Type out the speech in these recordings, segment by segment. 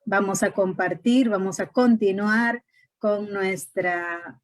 vamos a compartir, vamos a continuar con nuestra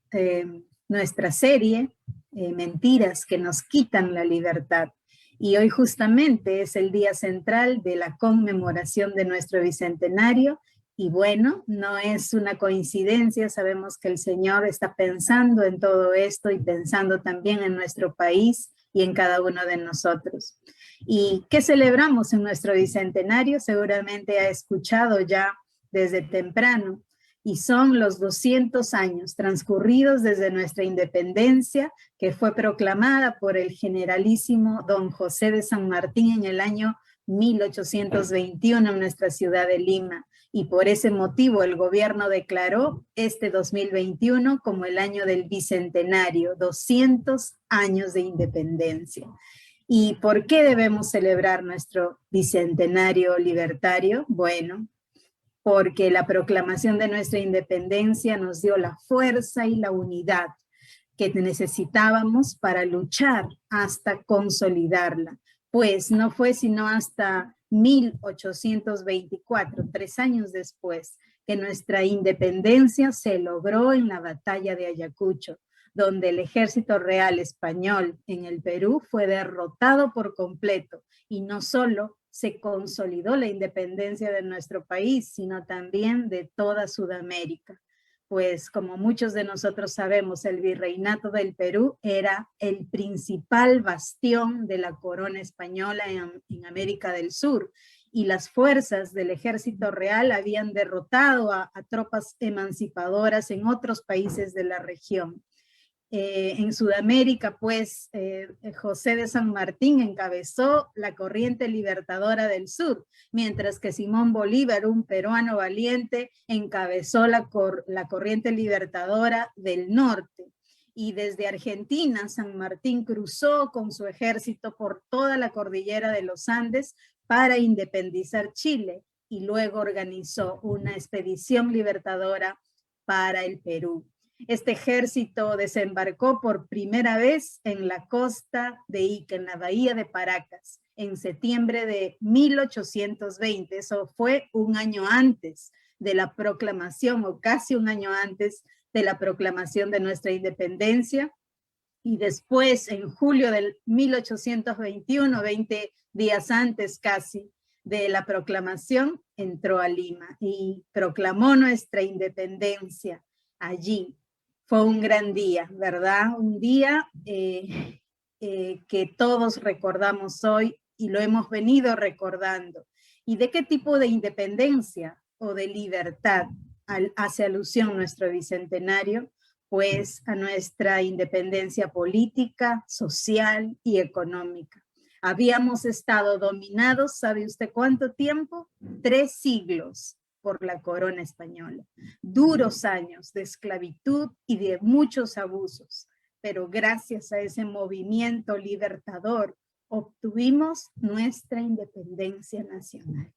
serie Mentiras que nos quitan la libertad. Y hoy justamente es el día central de la conmemoración de nuestro bicentenario. Y bueno, no es una coincidencia, sabemos que el Señor está pensando en todo esto y pensando también en nuestro país y en cada uno de nosotros. ¿Y qué celebramos en nuestro bicentenario? Seguramente ha escuchado ya desde temprano, y son los 200 años transcurridos desde nuestra independencia, que fue proclamada por el generalísimo don José de San Martín en el año 1821 en nuestra ciudad de Lima. Y por ese motivo el gobierno declaró este 2021 como el año del bicentenario, 200 años de independencia. ¿Y por qué debemos celebrar nuestro bicentenario libertario? Bueno, porque la proclamación de nuestra independencia nos dio la fuerza y la unidad que necesitábamos para luchar hasta consolidarla. Pues no fue sino hasta 1824, 3 años después, que nuestra independencia se logró en la batalla de Ayacucho, donde el ejército real español en el Perú fue derrotado por completo, y no solo se consolidó la independencia de nuestro país, sino también de toda Sudamérica. Pues como muchos de nosotros sabemos, el virreinato del Perú era el principal bastión de la corona española en América del Sur, y las fuerzas del ejército real habían derrotado a tropas emancipadoras en otros países de la región. En Sudamérica, pues, José de San Martín encabezó la corriente libertadora del sur, mientras que Simón Bolívar, un peruano valiente, encabezó la corriente libertadora del norte. Y desde Argentina, San Martín cruzó con su ejército por toda la cordillera de los Andes para independizar Chile, y luego organizó una expedición libertadora para el Perú. Este ejército desembarcó por primera vez en la costa de Ica, en la bahía de Paracas, en septiembre de 1820. Eso fue un año antes de la proclamación, o casi un año antes de la proclamación de nuestra independencia. Y después, en julio del 1821, 20 días antes casi de la proclamación, entró a Lima y proclamó nuestra independencia allí. Fue un gran día, ¿verdad? Un día que todos recordamos hoy y lo hemos venido recordando. ¿Y de qué tipo de independencia o de libertad hace alusión nuestro bicentenario? Pues a nuestra independencia política, social y económica. Habíamos estado dominados, ¿sabe usted cuánto tiempo? 3 siglos por la corona española. Duros años de esclavitud y de muchos abusos, pero gracias a ese movimiento libertador obtuvimos nuestra independencia nacional.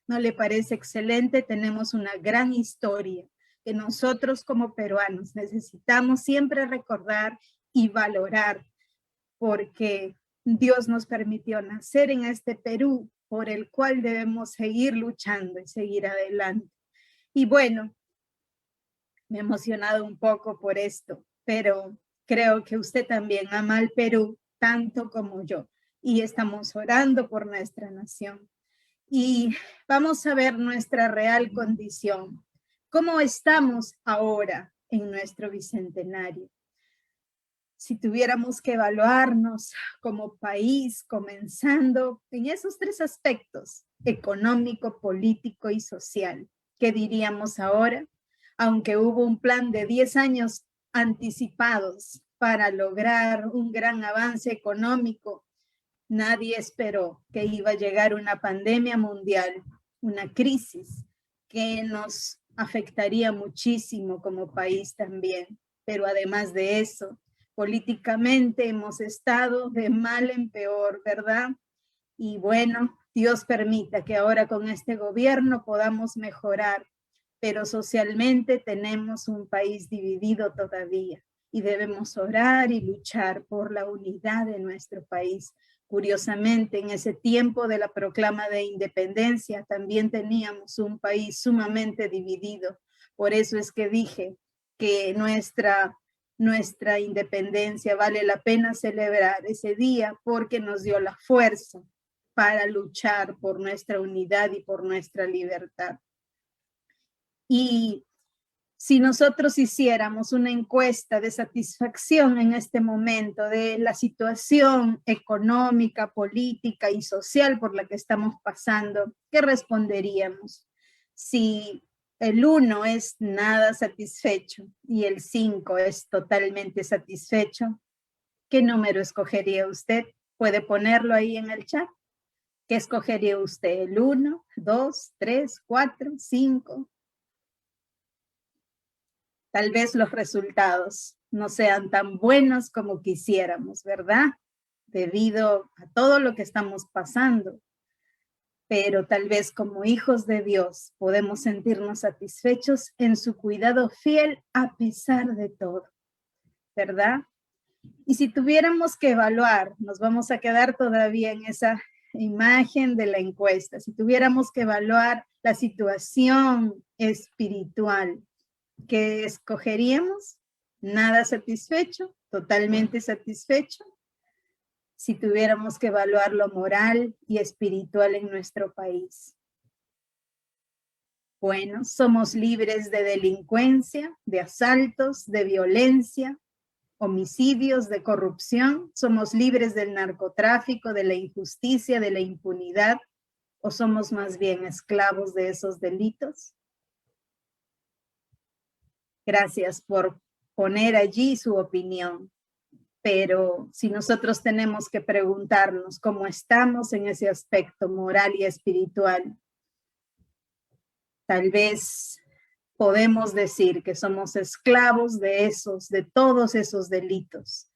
¿No le parece excelente? Tenemos una gran historia que nosotros como peruanos necesitamos siempre recordar y valorar, porque Dios nos permitió nacer en este Perú, por el cual debemos seguir luchando y seguir adelante. Y bueno, me he emocionado un poco por esto, pero creo que usted también ama al Perú tanto como yo, y estamos orando por nuestra nación. Y vamos a ver nuestra real condición. ¿Cómo estamos ahora en nuestro bicentenario? Si tuviéramos que evaluarnos como país, comenzando en esos 3 aspectos, económico, político y social, ¿qué diríamos ahora? Aunque hubo un plan de 10 años anticipados para lograr un gran avance económico, nadie esperó que iba a llegar una pandemia mundial, una crisis que nos afectaría muchísimo como país también. Pero además de eso, políticamente hemos estado de mal en peor, ¿verdad? Y bueno, Dios permita que ahora con este gobierno podamos mejorar, pero socialmente tenemos un país dividido todavía y debemos orar y luchar por la unidad de nuestro país, Curiosamente, en ese tiempo de la proclama de independencia, también teníamos un país sumamente dividido. Por eso es que dije que nuestra independencia vale la pena celebrar ese día porque nos dio la fuerza para luchar por nuestra unidad y por nuestra libertad. Y si nosotros hiciéramos una encuesta de satisfacción en este momento de la situación económica, política y social por la que estamos pasando, ¿qué responderíamos? Si el 1 es nada satisfecho y el 5 es totalmente satisfecho, ¿qué número escogería usted? Puede ponerlo ahí en el chat. ¿Qué escogería usted? ¿El 1, 2, 3, 4, 5? Tal vez los resultados no sean tan buenos como quisiéramos, ¿verdad? Debido a todo lo que estamos pasando. Pero tal vez como hijos de Dios podemos sentirnos satisfechos en su cuidado fiel a pesar de todo, ¿verdad? Y si tuviéramos que evaluar, nos vamos a quedar todavía en esa imagen de la encuesta, si tuviéramos que evaluar la situación espiritual, ¿qué escogeríamos? Nada satisfecho, totalmente satisfecho. Si tuviéramos que evaluar lo moral y espiritual en nuestro país. Bueno, somos libres de delincuencia, de asaltos, de violencia, homicidios, de corrupción. Somos libres del narcotráfico, de la injusticia, de la impunidad. ¿O somos más bien esclavos de esos delitos? Gracias por poner allí su opinión. Pero si nosotros tenemos que preguntarnos cómo estamos en ese aspecto moral y espiritual, tal vez podemos decir que somos esclavos de todos esos delitos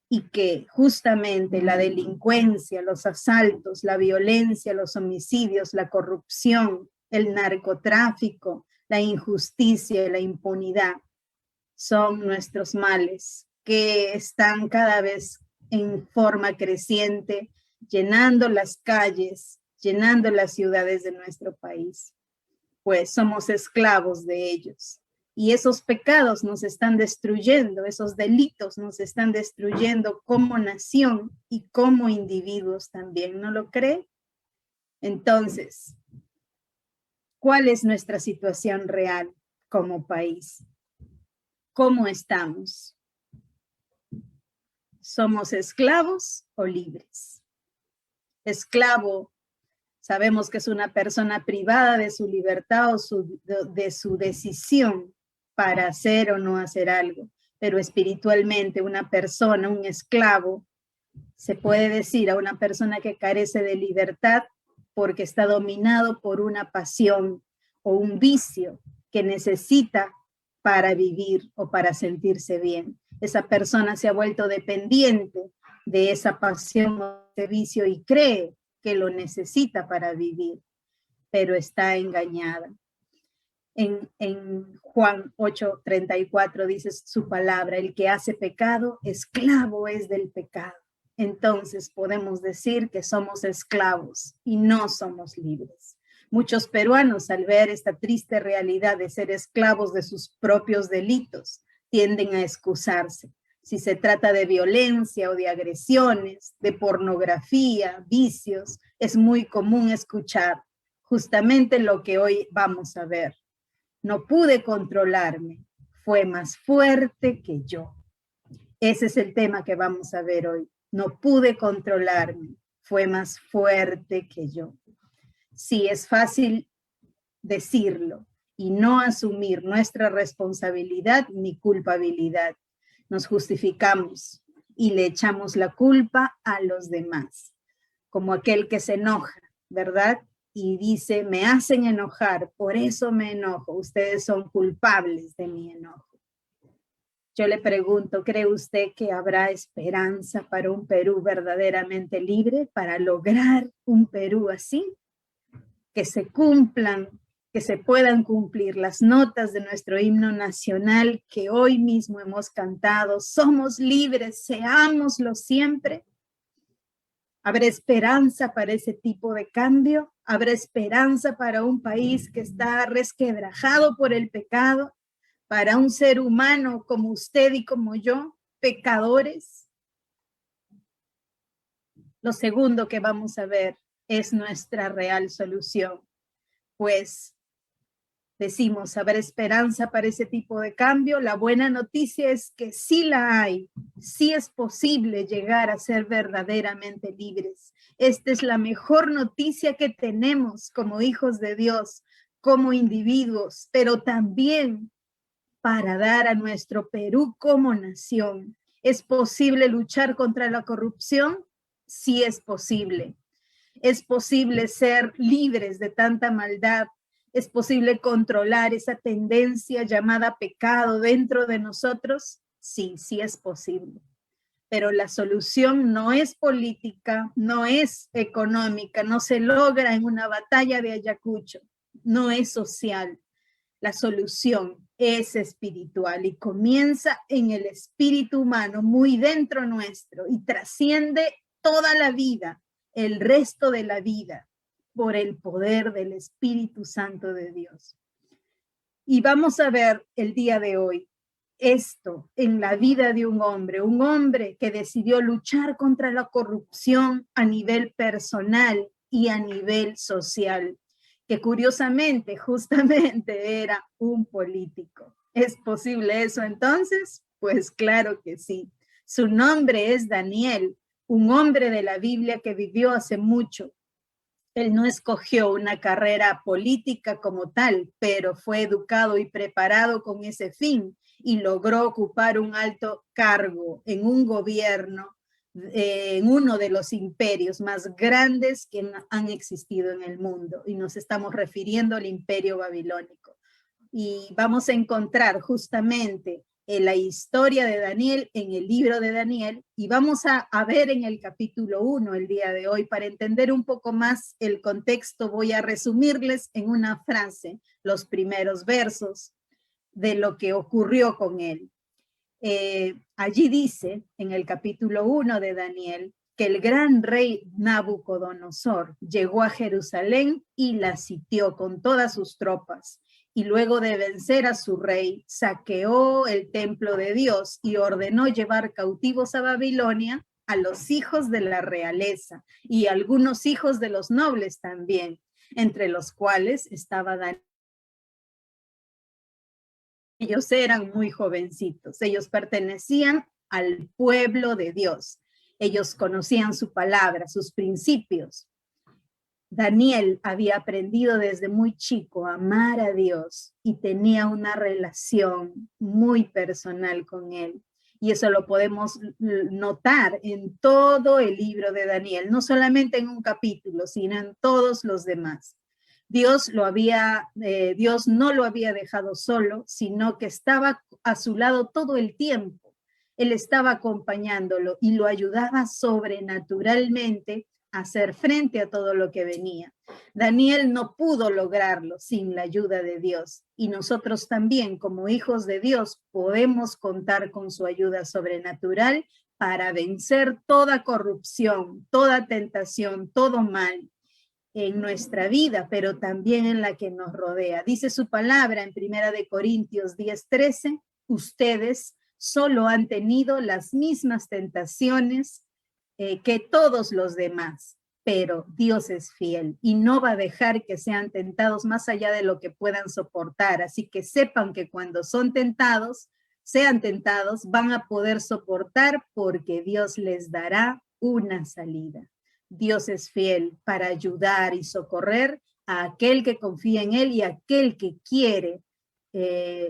y que justamente la delincuencia, los asaltos, la violencia, los homicidios, la corrupción, el narcotráfico, la injusticia y la impunidad son nuestros males que están cada vez en forma creciente, llenando las calles, llenando las ciudades de nuestro país. Pues somos esclavos de ellos. Y esos pecados nos están destruyendo, esos delitos nos están destruyendo como nación y como individuos también, ¿no lo cree? Entonces, ¿cuál es nuestra situación real como país? ¿Cómo estamos? ¿Somos esclavos o libres? Esclavo, sabemos que es una persona privada de su libertad o de su decisión para hacer o no hacer algo, pero espiritualmente una persona, un esclavo, se puede decir a una persona que carece de libertad porque está dominado por una pasión o un vicio que necesita para vivir o para sentirse bien. Esa persona se ha vuelto dependiente de esa pasión o ese vicio y cree que lo necesita para vivir, pero está engañada. En Juan 8:34 dice su palabra, el que hace pecado, esclavo es del pecado. Entonces podemos decir que somos esclavos y no somos libres. Muchos peruanos, al ver esta triste realidad de ser esclavos de sus propios delitos, tienden a excusarse. Si se trata de violencia o de agresiones, de pornografía, vicios, es muy común escuchar justamente lo que hoy vamos a ver. No pude controlarme, fue más fuerte que yo. Ese es el tema que vamos a ver hoy. No pude controlarme, fue más fuerte que yo. Sí, es fácil decirlo y no asumir nuestra responsabilidad ni culpabilidad. Nos justificamos y le echamos la culpa a los demás, como aquel que se enoja, ¿verdad? Y dice, me hacen enojar, por eso me enojo, ustedes son culpables de mi enojo. Yo le pregunto, ¿cree usted que habrá esperanza para un Perú verdaderamente libre, para lograr un Perú así? Que se cumplan, que se puedan cumplir las notas de nuestro himno nacional que hoy mismo hemos cantado. Somos libres, seámoslo siempre. ¿Habrá esperanza para ese tipo de cambio? ¿Habrá esperanza para un país que está resquebrajado por el pecado? ¿Para un ser humano como usted y como yo, pecadores? Lo segundo que vamos a ver es nuestra real solución, pues decimos, ¿habrá esperanza para ese tipo de cambio? La buena noticia es que sí la hay, sí es posible llegar a ser verdaderamente libres. Esta es la mejor noticia que tenemos como hijos de Dios, como individuos, pero también para dar a nuestro Perú como nación. ¿Es posible luchar contra la corrupción? Sí es posible. ¿Es posible ser libres de tanta maldad? ¿Es posible controlar esa tendencia llamada pecado dentro de nosotros? Sí, sí es posible. Pero la solución no es política, no es económica, no se logra en una batalla de Ayacucho, no es social. La solución es espiritual y comienza en el espíritu humano, muy dentro nuestro, y trasciende toda la vida, el resto de la vida, por el poder del Espíritu Santo de Dios. Y vamos a ver el día de hoy esto en la vida de un hombre que decidió luchar contra la corrupción a nivel personal y a nivel social, que curiosamente justamente era un político. ¿Es posible eso entonces? Pues claro que sí. Su nombre es Daniel, un hombre de la Biblia que vivió hace mucho. Él no escogió una carrera política como tal, pero fue educado y preparado con ese fin y logró ocupar un alto cargo en un gobierno, en uno de los imperios más grandes que han existido en el mundo. Y nos estamos refiriendo al imperio babilónico. Y vamos a encontrar justamente la historia de Daniel en el libro de Daniel, y vamos a ver en el capítulo 1 el día de hoy. Para entender un poco más el contexto, voy a resumirles en una frase los primeros versos de lo que ocurrió con él. Allí dice, en el capítulo 1 de Daniel, que el gran rey Nabucodonosor llegó a Jerusalén y la sitió con todas sus tropas, y luego de vencer a su rey, saqueó el templo de Dios y ordenó llevar cautivos a Babilonia a los hijos de la realeza y algunos hijos de los nobles también, entre los cuales estaba Daniel. Ellos eran muy jovencitos, ellos pertenecían al pueblo de Dios, ellos conocían su palabra, sus principios. Daniel había aprendido desde muy chico a amar a Dios y tenía una relación muy personal con él. Y eso lo podemos notar en todo el libro de Daniel, no solamente en un capítulo, sino en todos los demás. Dios no lo había dejado solo, sino que estaba a su lado todo el tiempo. Él estaba acompañándolo y lo ayudaba sobrenaturalmente a hacer frente a todo lo que venía. Daniel no pudo lograrlo sin la ayuda de Dios, y nosotros también, como hijos de Dios, podemos contar con su ayuda sobrenatural para vencer toda corrupción, toda tentación, todo mal en nuestra vida, pero también en la que nos rodea. Dice su palabra en 1 Corintios 10:13, ustedes solo han tenido las mismas tentaciones que todos los demás, pero Dios es fiel y no va a dejar que sean tentados más allá de lo que puedan soportar. Así que sepan que cuando son tentados, sean tentados, van a poder soportar porque Dios les dará una salida. Dios es fiel para ayudar y socorrer a aquel que confía en Él y a aquel que quiere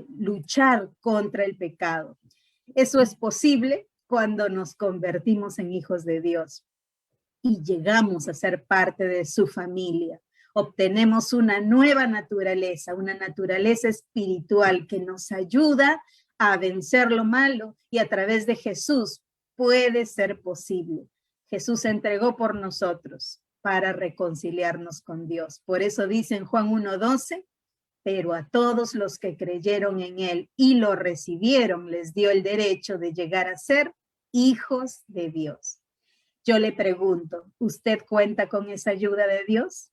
luchar contra el pecado. Eso es posible cuando nos convertimos en hijos de Dios y llegamos a ser parte de su familia. Obtenemos una nueva naturaleza, una naturaleza espiritual que nos ayuda a vencer lo malo, y a través de Jesús puede ser posible. Jesús se entregó por nosotros para reconciliarnos con Dios. Por eso dice en Juan 1:12, pero a todos los que creyeron en él y lo recibieron, les dio el derecho de llegar a ser hijos de Dios. Yo le pregunto, ¿usted cuenta con esa ayuda de Dios?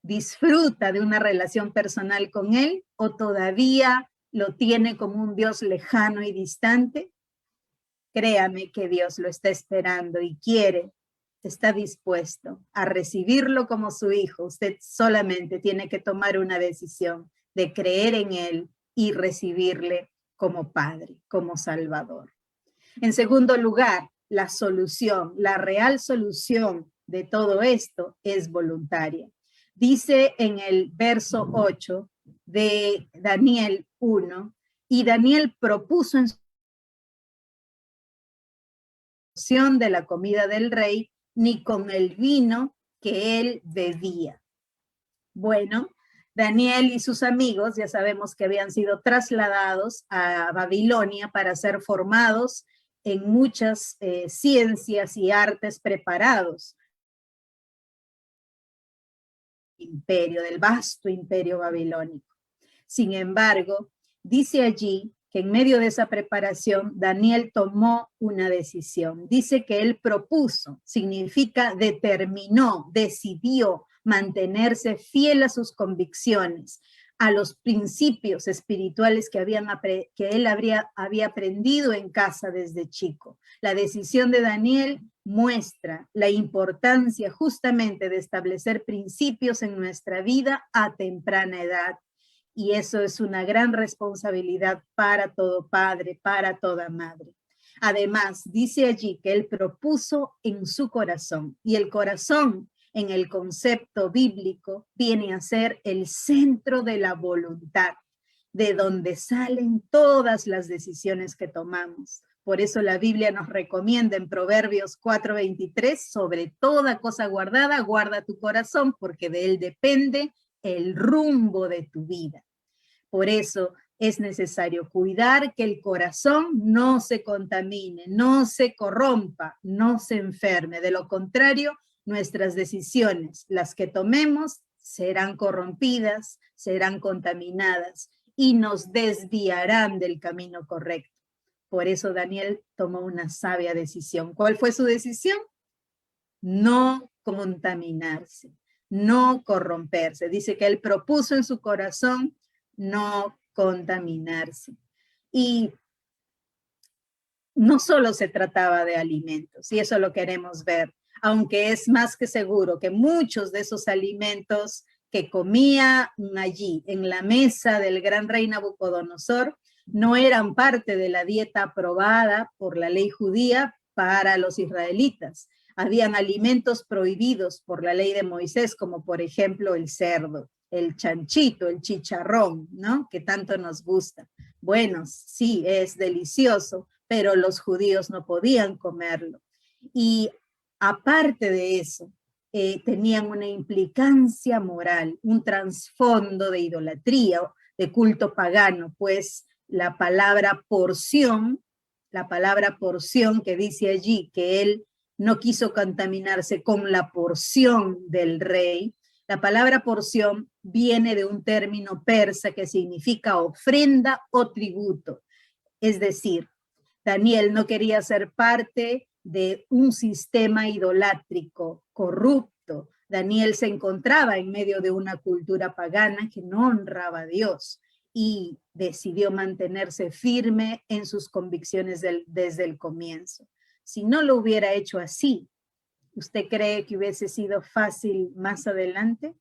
¿Disfruta de una relación personal con Él o todavía lo tiene como un Dios lejano y distante? Créame que Dios lo está esperando y está dispuesto a recibirlo como su hijo. Usted solamente tiene que tomar una decisión de creer en Él y recibirle como Padre, como Salvador. En segundo lugar, la solución, la real solución de todo esto es voluntaria. Dice en el verso 8 de Daniel 1, y Daniel propuso en su de la comida del rey, ni con el vino que él bebía. Bueno, Daniel y sus amigos ya sabemos que habían sido trasladados a Babilonia para ser formados en muchas ciencias y artes preparados. Del vasto imperio babilónico. Sin embargo, dice allí que en medio de esa preparación, Daniel tomó una decisión. Dice que él propuso, significa determinó, decidió mantenerse fiel a sus convicciones, a los principios espirituales que él había aprendido en casa desde chico. La decisión de Daniel muestra la importancia justamente de establecer principios en nuestra vida a temprana edad. Y eso es una gran responsabilidad para todo padre, para toda madre. Además, dice allí que él propuso en su corazón, y el corazón en el concepto bíblico viene a ser el centro de la voluntad, de donde salen todas las decisiones que tomamos. Por eso la Biblia nos recomienda en Proverbios 4:23, sobre toda cosa guardada, guarda tu corazón, porque de él depende el rumbo de tu vida. Por eso es necesario cuidar que el corazón no se contamine, no se corrompa, no se enferme. De lo contrario, nuestras decisiones, las que tomemos, serán corrompidas, serán contaminadas y nos desviarán del camino correcto. Por eso Daniel tomó una sabia decisión. ¿Cuál fue su decisión? No contaminarse, no corromperse. Dice que él propuso en su corazón no contaminarse. Y no solo se trataba de alimentos, y eso lo queremos ver, aunque es más que seguro que muchos de esos alimentos que comía allí en la mesa del gran rey Nabucodonosor no eran parte de la dieta aprobada por la ley judía para los israelitas. Habían alimentos prohibidos por la ley de Moisés, como por ejemplo el cerdo, el chanchito, el chicharrón, ¿no? Que tanto nos gusta. Bueno, sí, es delicioso, pero los judíos no podían comerlo. Y aparte de eso, tenían una implicancia moral, un trasfondo de idolatría, de culto pagano, pues la palabra porción que dice allí que él no quiso contaminarse con la porción del rey. La palabra porción viene de un término persa que significa ofrenda o tributo. Es decir, Daniel no quería ser parte de un sistema idolátrico corrupto. Daniel se encontraba en medio de una cultura pagana que no honraba a Dios y decidió mantenerse firme en sus convicciones desde el comienzo. Si no lo hubiera hecho así, ¿usted cree que hubiese sido fácil más adelante?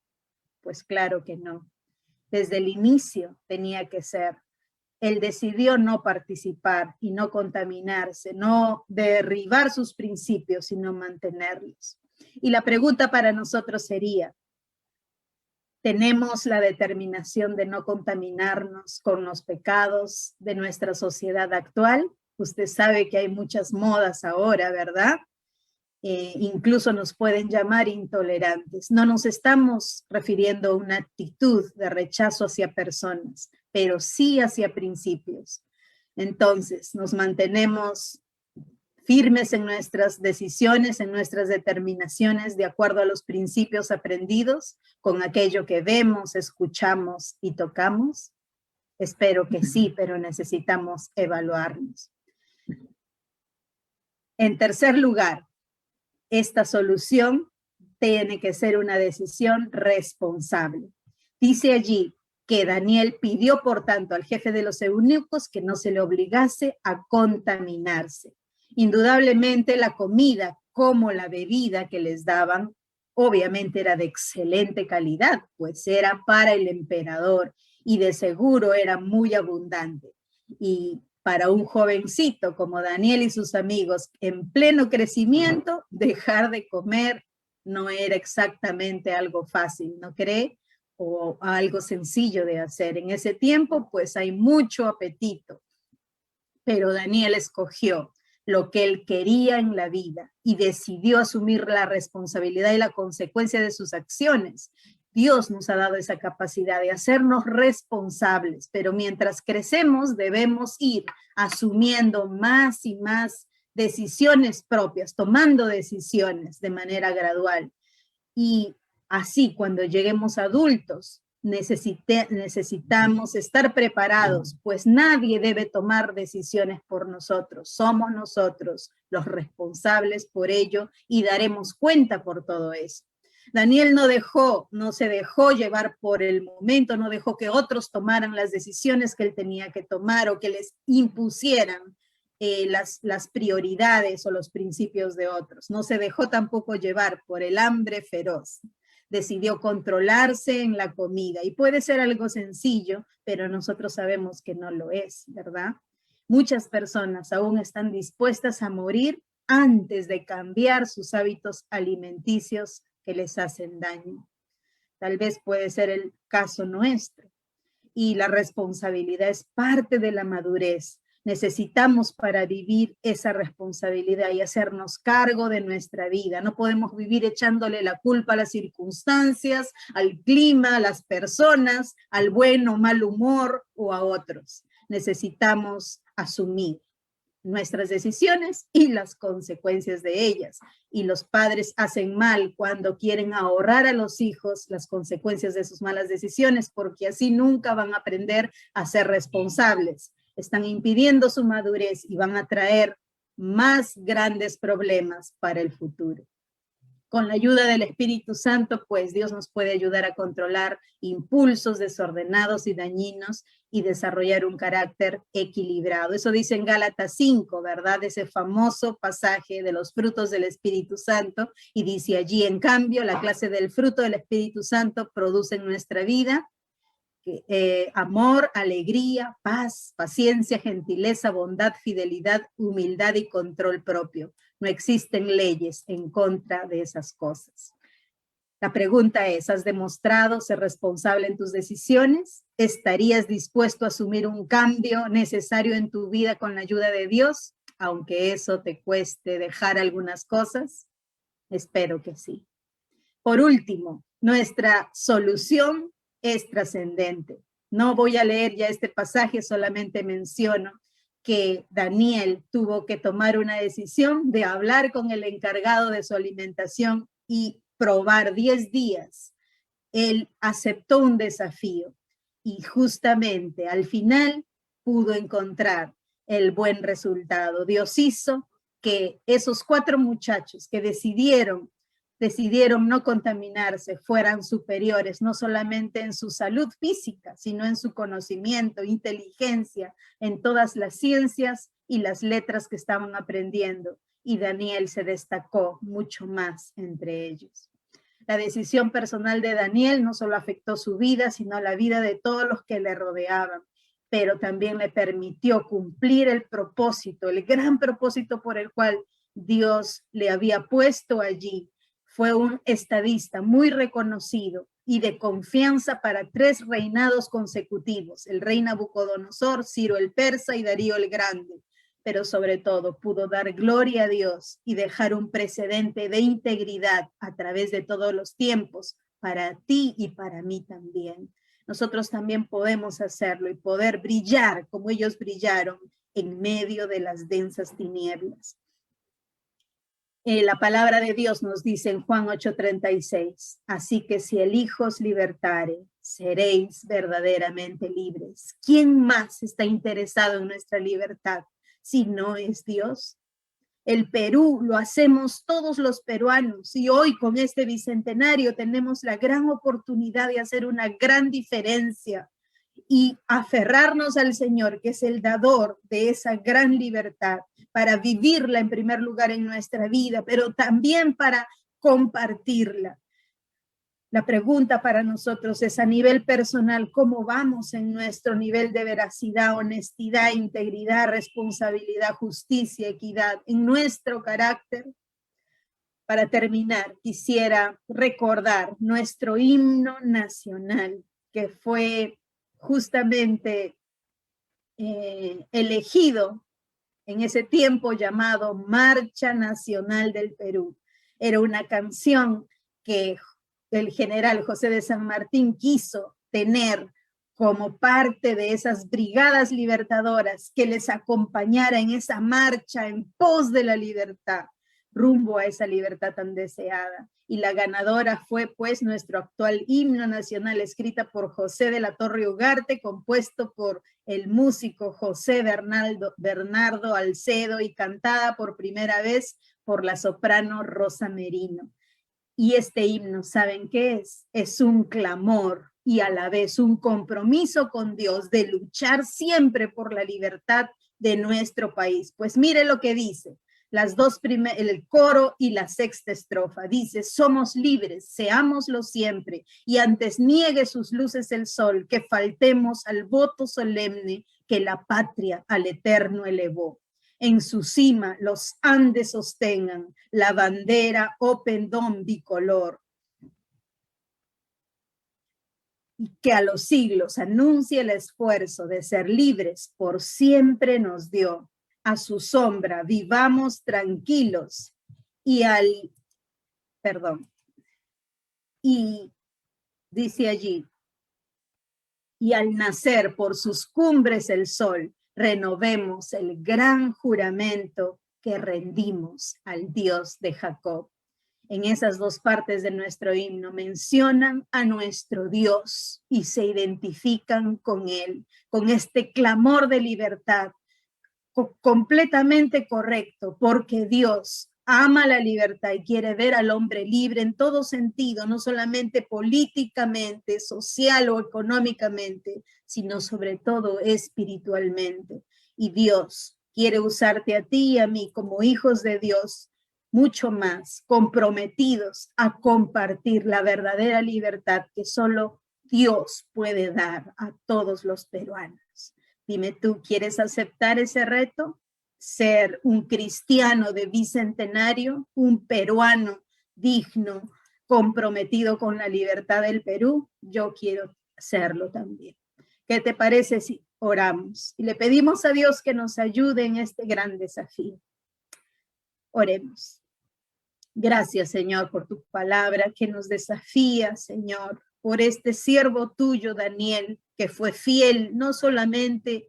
Pues claro que no. Desde el inicio tenía que ser. Él decidió no participar y no contaminarse, no derribar sus principios, sino mantenerlos. Y la pregunta para nosotros sería, ¿tenemos la determinación de no contaminarnos con los pecados de nuestra sociedad actual? Usted sabe que hay muchas modas ahora, ¿verdad? Incluso nos pueden llamar intolerantes. No nos estamos refiriendo a una actitud de rechazo hacia personas, pero sí hacia principios. Entonces, nos mantenemos firmes en nuestras decisiones, en nuestras determinaciones, de acuerdo a los principios aprendidos, con aquello que vemos, escuchamos y tocamos. Espero que sí, pero necesitamos evaluarnos. En tercer lugar, esta solución tiene que ser una decisión responsable. Dice allí que Daniel pidió, por tanto, al jefe de los eunucos que no se le obligase a contaminarse. Indudablemente la comida como la bebida que les daban, obviamente era de excelente calidad, pues era para el emperador y de seguro era muy abundante. Y para un jovencito como Daniel y sus amigos en pleno crecimiento, dejar de comer no era exactamente algo fácil, ¿no cree? O algo sencillo de hacer. En ese tiempo, pues hay mucho apetito, pero Daniel escogió lo que él quería en la vida y decidió asumir la responsabilidad y la consecuencia de sus acciones. Dios nos ha dado esa capacidad de hacernos responsables, pero mientras crecemos debemos ir asumiendo más y más decisiones propias, tomando decisiones de manera gradual. Y así, cuando lleguemos adultos, necesitamos estar preparados, pues nadie debe tomar decisiones por nosotros. Somos nosotros los responsables por ello y daremos cuenta por todo eso. Daniel no se dejó llevar por el momento, no dejó que otros tomaran las decisiones que él tenía que tomar o que les impusieran las prioridades o los principios de otros. No se dejó tampoco llevar por el hambre feroz. Decidió controlarse en la comida. Y puede ser algo sencillo, pero nosotros sabemos que no lo es, ¿verdad? Muchas personas aún están dispuestas a morir antes de cambiar sus hábitos alimenticios que les hacen daño. Tal vez puede ser el caso nuestro. Y la responsabilidad es parte de la madurez. Necesitamos para vivir esa responsabilidad y hacernos cargo de nuestra vida. No podemos vivir echándole la culpa a las circunstancias, al clima, a las personas, al buen o mal humor o a otros. Necesitamos asumir nuestras decisiones y las consecuencias de ellas. Y los padres hacen mal cuando quieren ahorrar a los hijos las consecuencias de sus malas decisiones, porque así nunca van a aprender a ser responsables. Están impidiendo su madurez y van a traer más grandes problemas para el futuro. Con la ayuda del Espíritu Santo, pues Dios nos puede ayudar a controlar impulsos desordenados y dañinos y desarrollar un carácter equilibrado. Eso dice en Gálatas 5, ¿verdad? Ese famoso pasaje de los frutos del Espíritu Santo, y dice allí, en cambio, la clase del fruto del Espíritu Santo produce en nuestra vida amor, alegría, paz, paciencia, gentileza, bondad, fidelidad, humildad y control propio. No existen leyes en contra de esas cosas. La pregunta es, ¿has demostrado ser responsable en tus decisiones? ¿Estarías dispuesto a asumir un cambio necesario en tu vida con la ayuda de Dios, aunque eso te cueste dejar algunas cosas? Espero que sí. Por último, nuestra solución es trascendente. No voy a leer ya este pasaje, solamente menciono que Daniel tuvo que tomar una decisión de hablar con el encargado de su alimentación y probar 10 días. Él aceptó un desafío y justamente al final pudo encontrar el buen resultado. Dios hizo que esos 4 muchachos que decidieron no contaminarse, fueran superiores, no solamente en su salud física, sino en su conocimiento, inteligencia, en todas las ciencias y las letras que estaban aprendiendo. Y Daniel se destacó mucho más entre ellos. La decisión personal de Daniel no solo afectó su vida, sino la vida de todos los que le rodeaban, pero también le permitió cumplir el propósito, el gran propósito por el cual Dios le había puesto allí. Fue un estadista muy reconocido y de confianza para 3 reinados consecutivos, el rey Nabucodonosor, Ciro el Persa y Darío el Grande, pero sobre todo pudo dar gloria a Dios y dejar un precedente de integridad a través de todos los tiempos para ti y para mí también. Nosotros también podemos hacerlo y poder brillar como ellos brillaron en medio de las densas tinieblas. La palabra de Dios nos dice en Juan 8:36, así que si el Hijo os libertare, seréis verdaderamente libres. ¿Quién más está interesado en nuestra libertad si no es Dios? El Perú lo hacemos todos los peruanos y hoy con este bicentenario tenemos la gran oportunidad de hacer una gran diferencia y aferrarnos al Señor, que es el dador de esa gran libertad, para vivirla en primer lugar en nuestra vida, pero también para compartirla. La pregunta para nosotros es a nivel personal, ¿cómo vamos en nuestro nivel de veracidad, honestidad, integridad, responsabilidad, justicia, equidad, en nuestro carácter? Para terminar, quisiera recordar nuestro himno nacional, que fue justamente elegido en ese tiempo llamado Marcha Nacional del Perú. Era una canción que el general José de San Martín quiso tener como parte de esas brigadas libertadoras que les acompañara en esa marcha en pos de la libertad, rumbo a esa libertad tan deseada. Y la ganadora fue pues nuestro actual himno nacional, escrita por José de la Torre Ugarte, compuesto por el músico José Bernardo Alcedo y cantada por primera vez por la soprano Rosa Merino. Y este himno, ¿saben qué es? Es un clamor y a la vez un compromiso con Dios de luchar siempre por la libertad de nuestro país. Pues mire lo que dice. El coro y la sexta estrofa. Dice, somos libres, seámoslo siempre, y antes niegue sus luces el sol, que faltemos al voto solemne que la patria al eterno elevó. En su cima los Andes sostengan la bandera o pendón bicolor, y que a los siglos anuncie el esfuerzo de ser libres por siempre nos dio. A su sombra vivamos tranquilos y y dice allí, y al nacer por sus cumbres el sol, renovemos el gran juramento que rendimos al Dios de Jacob. En esas dos partes de nuestro himno mencionan a nuestro Dios y se identifican con él, con este clamor de libertad completamente correcto, porque Dios ama la libertad y quiere ver al hombre libre en todo sentido, no solamente políticamente, social o económicamente, sino sobre todo espiritualmente. Y Dios quiere usarte a ti y a mí como hijos de Dios, mucho más comprometidos a compartir la verdadera libertad que solo Dios puede dar a todos los peruanos. Dime tú, ¿quieres aceptar ese reto? Ser un cristiano de bicentenario, un peruano digno, comprometido con la libertad del Perú. Yo quiero serlo también. ¿Qué te parece si oramos y le pedimos a Dios que nos ayude en este gran desafío? Oremos. Gracias, Señor, por tu palabra que nos desafía, Señor, por este siervo tuyo, Daniel, que fue fiel no solamente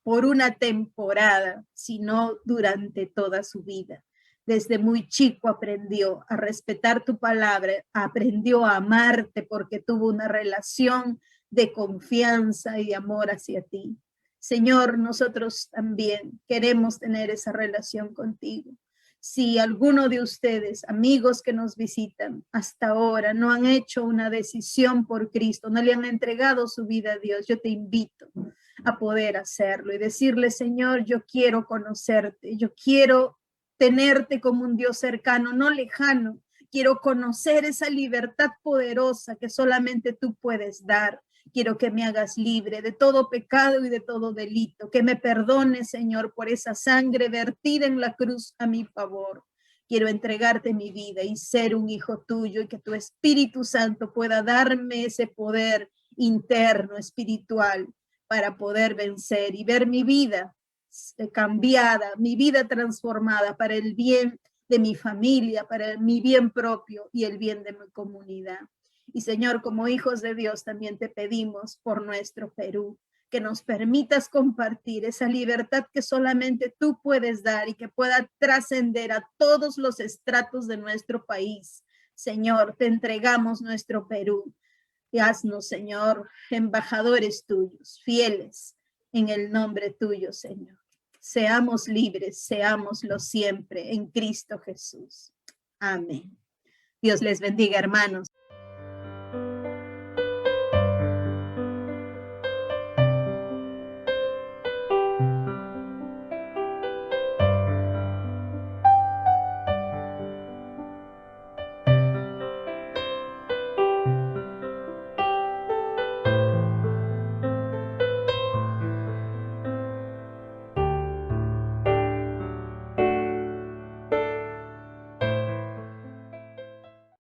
por una temporada, sino durante toda su vida. Desde muy chico aprendió a respetar tu palabra, aprendió a amarte porque tuvo una relación de confianza y amor hacia ti. Señor, nosotros también queremos tener esa relación contigo. Si alguno de ustedes, amigos que nos visitan hasta ahora, no han hecho una decisión por Cristo, no le han entregado su vida a Dios, yo te invito a poder hacerlo y decirle, Señor, yo quiero conocerte, yo quiero tenerte como un Dios cercano, no lejano. Quiero conocer esa libertad poderosa que solamente tú puedes dar. Quiero que me hagas libre de todo pecado y de todo delito, que me perdones, Señor, por esa sangre vertida en la cruz a mi favor. Quiero entregarte mi vida y ser un hijo tuyo y que tu Espíritu Santo pueda darme ese poder interno, espiritual, para poder vencer y ver mi vida cambiada, mi vida transformada para el bien de mi familia, para mi bien propio y el bien de mi comunidad. Y Señor, como hijos de Dios, también te pedimos por nuestro Perú, que nos permitas compartir esa libertad que solamente tú puedes dar y que pueda trascender a todos los estratos de nuestro país. Señor, te entregamos nuestro Perú y haznos, Señor, embajadores tuyos, fieles en el nombre tuyo, Señor. seamos libres, seámoslo siempre en Cristo Jesús. Amén. Dios les bendiga, hermanos.